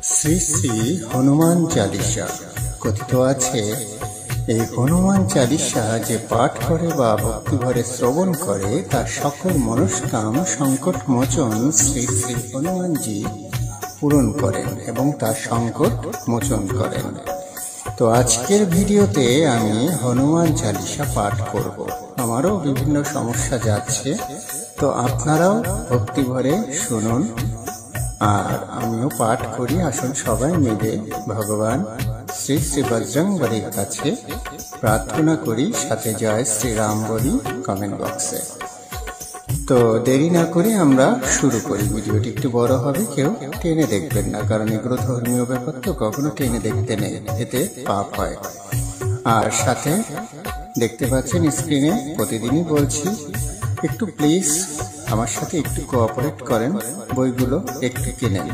শ্রী শ্রী হনুমান চালিসা কথিত আছে, এই হনুমান চালিসা যে পাঠ করে বা ভক্তিভরে শ্রবণ করে তার সকল মনস্কাম সংকট মোচন শ্রী শ্রী হনুমানজি পূরণ করেন এবং তার সংকট মোচন করেন। তো আজকের ভিডিওতে আমি হনুমান চালিসা পাঠ করব। আমারও বিভিন্ন সমস্যা যাচ্ছে, তো আপনারাও ভক্তিভরে শুনুন আর আমিও পাঠ করি। আসুন সবাই মিলে ভগবান শ্রী শ্রী বজরংবলীর কাছে প্রার্থনা করি, সাথে জয় শ্রীরাম বলি কমেন্ট বক্সে। তো দেরি না করে আমরা শুরু করি। ভিডিওটি একটু বড় হবে, কেউ টেনে দেখবেন না, কারণ এগুলো ধর্মীয় ব্যাপার, তো কখনো টেনে দেখতে নেই, এতে পাপ হয়। আর সাথে দেখতে পাচ্ছেন স্ক্রিনে প্রতিদিনই বলছি, একটু প্লিজ আমার সাথে একটু কোঅপারেট করেন, বইগুলো একটু কিনেন।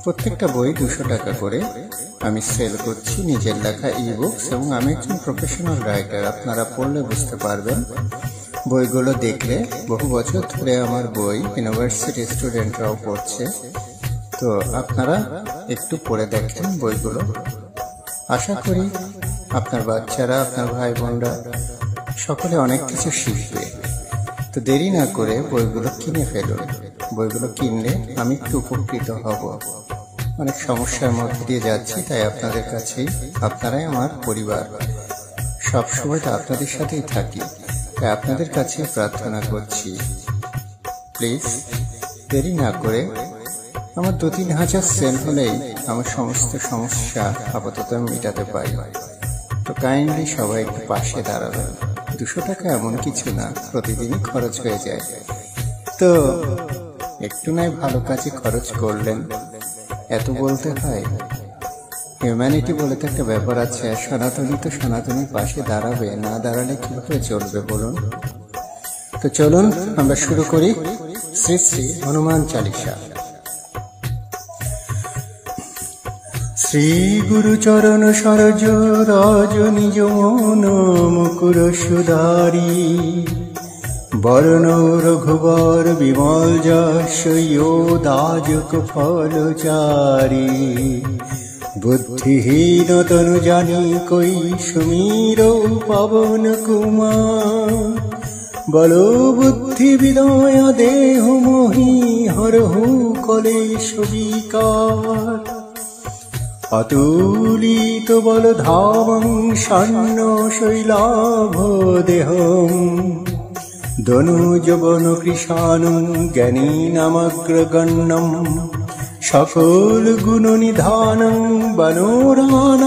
প্রত্যেকটা বই 200 টাকা করে আমি সেল করছি, নিজের লেখা ই-বুকস, এবং আমি একজন প্রফেশনাল রাইটার। আপনারা পড়লে বুঝতে পারবেন, বইগুলো দেখলে বহু বছর ধরে আমার বই ইউনিভার্সিটি স্টুডেন্টরাও পড়ছে। তো আপনারা একটু পড়ে দেখেন বইগুলো, আশা করি আপনার বাচ্চারা, আপনার ভাই বোনরা সকলে অনেক কিছু শিখবে। তো দেরি না করে বইগুলো কিনে ফেলুন। বইগুলো কিনলে আমি একটু উপকৃত হব। অনেক সমস্যার মধ্যে দিয়ে যাচ্ছি, তাই আপনাদের কাছেই, আপনারাই আমার পরিবার, সবসময় তো আপনাদের সাথেই থাকি, তাই আপনাদের কাছে প্রার্থনা করছি, প্লিজ দেরি না করে। আমার 2-3 হাজার সেল হলেই আমার সমস্ত সমস্যা আপাতত আমি মেটাতে পারি। তো কাইন্ডলি সবাই একটু পাশে দাঁড়াবেন। 200 টাকা এমন কিছু না, প্রতিদিনই খরচ হয়ে যায়, তো একটু নয় ভালো কাজে খরচ করলেন, এত বলতে হয়। হিউম্যানিটি বলে তো একটা ব্যাপার আছে, সনাতনী তো সনাতনীর পাশে দাঁড়াবে, না দাঁড়ালে কিভাবে চলবে বলুন। তো চলুন আমরা শুরু করি শ্রী শ্রী হনুমান চালিসা। শ্রী গুরু চরণ সরজ রাজ নিজ মন মুকুর সুধারি, বর্ণ রঘুবর বিমল যশ দাজক ফলচারি, বুদ্ধিহীন তনু জানি কই সুমির পবন কুমার, বল বুদ্ধি বিদয় দেহ মোহি হরহু কলেশ বিকার, অতুলিত বল ধামং স্বর্ণ শৈলাভ দেহম, দনুজবন কৃষাণং জ্ঞানী নামগ্রগণ্যম, সকল গুণ নিধানং বনোরানামধীশম,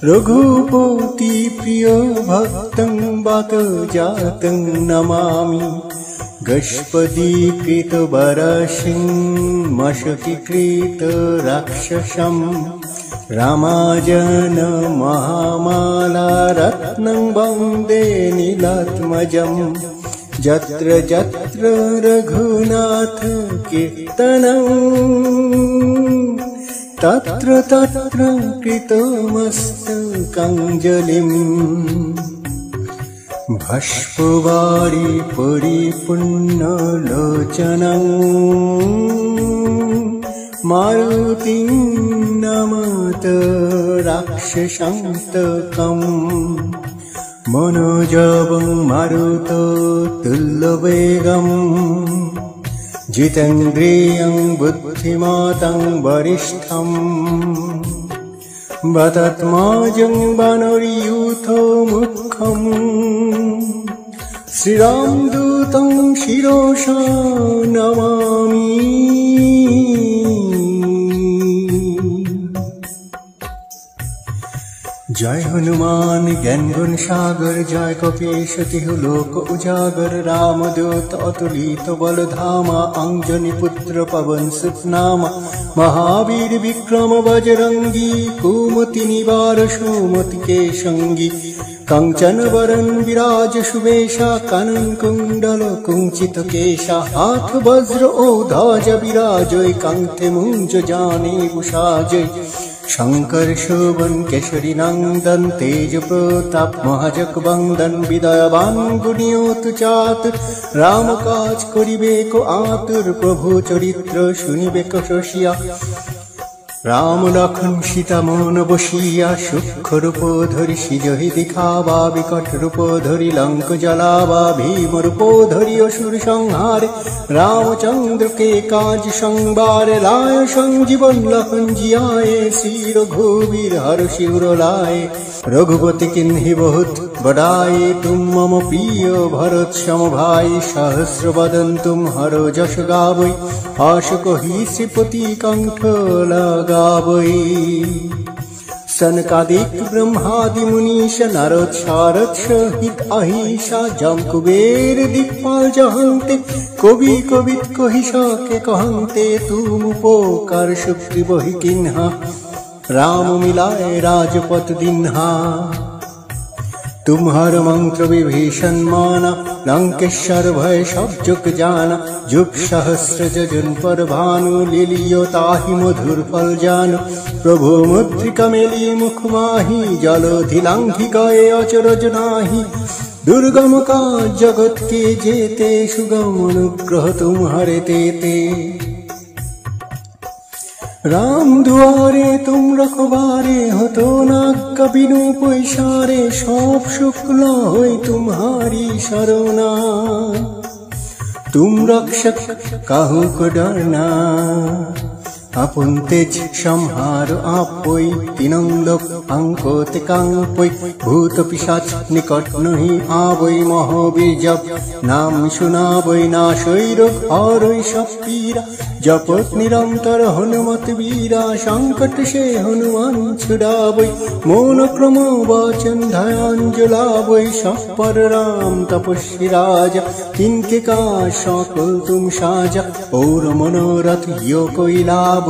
রঘুপতি প্রিয় ভক্তং বাত জাতং নমামি, গজপতিকৃত বরসিং মশকীকৃত রাক্ষসম, রামাজন মহামালা রত্নং বন্দে নীলাত্মজম, যত্র যত্র রঘুনাথ কীর্তনং, তত্র তত্র কৃতমস্তকাঞ্জলিম, ভাষ্পবারি পরিপূর্ণ লোচনং, মারুতিং নমত রাক্ষসান্তকম, মনোজবং মারুত তুল্যবেগম, জিতেন্দ্রিয়ং বুদ্ধিমতাং বরিষ্ঠম, বতাত্মাজং বানরയൂথ মুখ্যম, শ্রীরামদূতং শিরসা নমামি। জয় হনুমান জ্ঞান গুণ সাগর, জয় কপীশ তিহু লোক উজাগর, রামদূত অতুলিত বল ধামা, অঞ্জনি পুত্র পবন সুত নামা, মহাবীর বিক্রম বজরঙ্গী, কুমতি নিবার সুমতি কে সঙ্গী, कंचन वरन विराज सुवेशा, कानन कुंडल कुंचित केशा, हाथ वज्र ओ ध्वज विराजय, कंठे मुंज जाने साजय, শঙ্কর শোভন কেশরী নন্দন তেজ প্রতাপ মহাজক বন্দন বিদয়বান গুণিয়ত চাতুর রাম কাজ করিবে কো আতুর প্রভু চরিত্র শুনিবে কো শশিয়া রাম লক্ষণ সীতা মন বসিয়া সূক্ষ্ম রূপ ধরি সিজহি দেখাবা বিকট রূপ ধরি লঙ্ক জ্বালাবা ভীম রূপ ধরি অসুর সংহারে রামচন্দ্রকে কাজ সংবার লায় সঞ্জীবন লক্ষণ জিয়ায়ে শ্রী রঘুবীর হর শিউর লায় रघुपति किन्हि बहुत बड़ाई तुम मम प्रिय भरत सम भाई सहस्र बदन तुम हरो जस गावै आश कहि श्रीपति कंठ लगावै सनकादिक ब्रह्मादि मुनीश नारद शारद सहित अहिषा जम कुबेर दिक्पाल जहन्ते कवि कवित कहि सके कहन्ते तुम उपकार शुक्ति बहि किन्हा राम मिलाए राजपथ दिन्हा तुम्हार मंत्र विभीषण माना लंकेश्वर भय सब जुग जाना जुग सहस्र जजन पर भानु लीलियो ताहि मधुर फल जानु प्रभु मुद्रिका मेली मुख माही जलोधि लांघि गए अचरज नाही दुर्गम का जगत के जेते सुगम अनुग्रह तुम्हारे तेते राम दुआरे तुम रखवारे हतो ना कबिनु पैसारे सब शुक्ल होई तुम्हारी शरणा तुम रक्षक काहू को डरना अपन तेज संहार आपै तीनों लोक अंकोते कांपै भूत पिशाच निकट नहीं आवै महावीर जप नाम सुनावै नाशै रोग हरै सब पीरा जपत निरंतर हनुमत वीरा संकट से हनुमान छुड़ावै मौन क्रम वाचन ध्यान जुलावै सब पर राम तपस्वी राजा तिनके का सकल तुम साजा और मनोरथ यो कोई लावै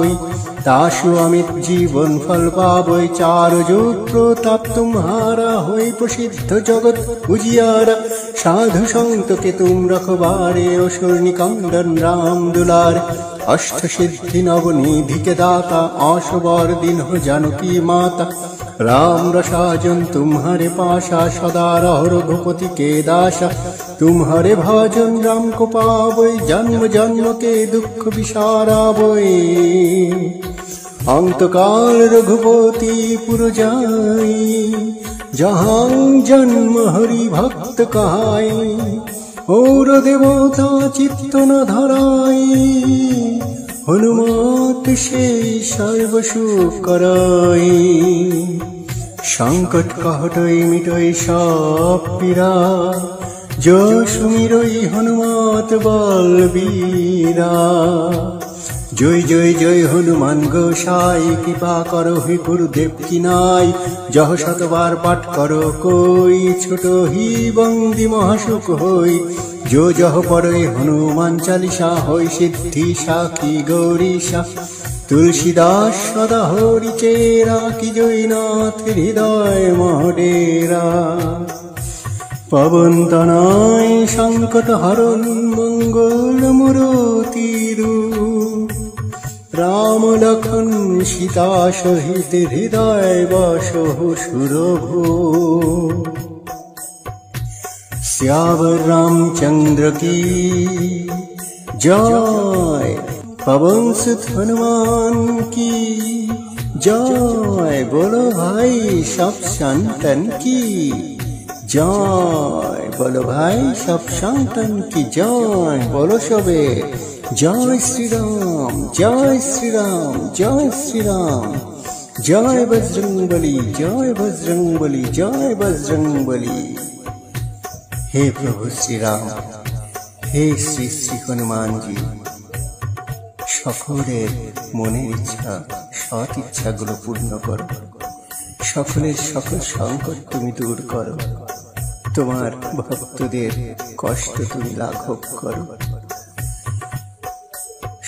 ताशु अमित जीवन फल पावै चार जुग प्रताप तुम्हारा होई प्रसिद्ध जगत उजियारा साधु संत के तुम रखवारे असुर निकंदन राम दुलारे अष्ट सिद्धि नवनिधि के दाता आशुवर दिन हो जानकी माता राम रसाजन तुम्हारे पाशा सदा रहो रघुपति के दासा तुम्हारे भाजन राम को पावै जन्म जन्म के दुख बिसारावै अंतकाल रघुपति पुर जाई जहाँ जन्म हरि भक्त कहाई और देवता चित्त न धराई हनुमत से सर्व सुख कराई संकट कहटई मिटई सब पीरा जो सुमिरई हनुमत बलबीरा जय जय जय हनुमान गोसाई कृपा करो ही गुरुदेव की नाई जह शतबार पाठ करो कोई छोटो ही बंदी महासुख होई जो जह पढ़े हनुमान चालीसा होई सिद्धि साखी गौरीशा तुलसीदास सदा हरि चेरा की जयनाथ हृदय महडेरा पवन तनय संकट हरण मंगल मूर्ति राम लखन सीता सहित हृदय बसहु सुरभु श्यावर रामचंद्र की जय पवन सुत हनुमान की जय बोलो भाई सब संतन की जय बोलो भाई सब संतन की जय बोलो सबे जय श्री राम जय श्री राम जय श्री राम जय बजरंगबली जय बजरंगबली जय बजरंगबली। हे प्रभु श्री राम हे श्री श्री हनुमान जी সকলের মনের ইচ্ছা সৎ ইচ্ছাগুলো পূর্ণ করো সকলের সকল সংকট তুমি দূর করো তোমার ভক্তদের কষ্ট তুমি লাঘব করো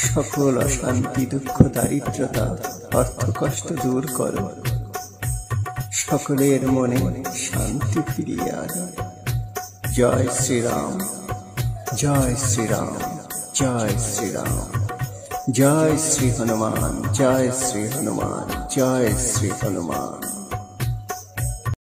সকল অশান্তি দুঃখ দারিদ্রতা অর্থ কষ্ট দূর করো সকলের মনে শান্তি ফিরিয়ে আনো জয় শ্রীরাম জয় শ্রীরাম জয় শ্রীরাম। জয় শ্রী হনুমান, জয় শ্রী হনুমান, জয় শ্রী হনুমান।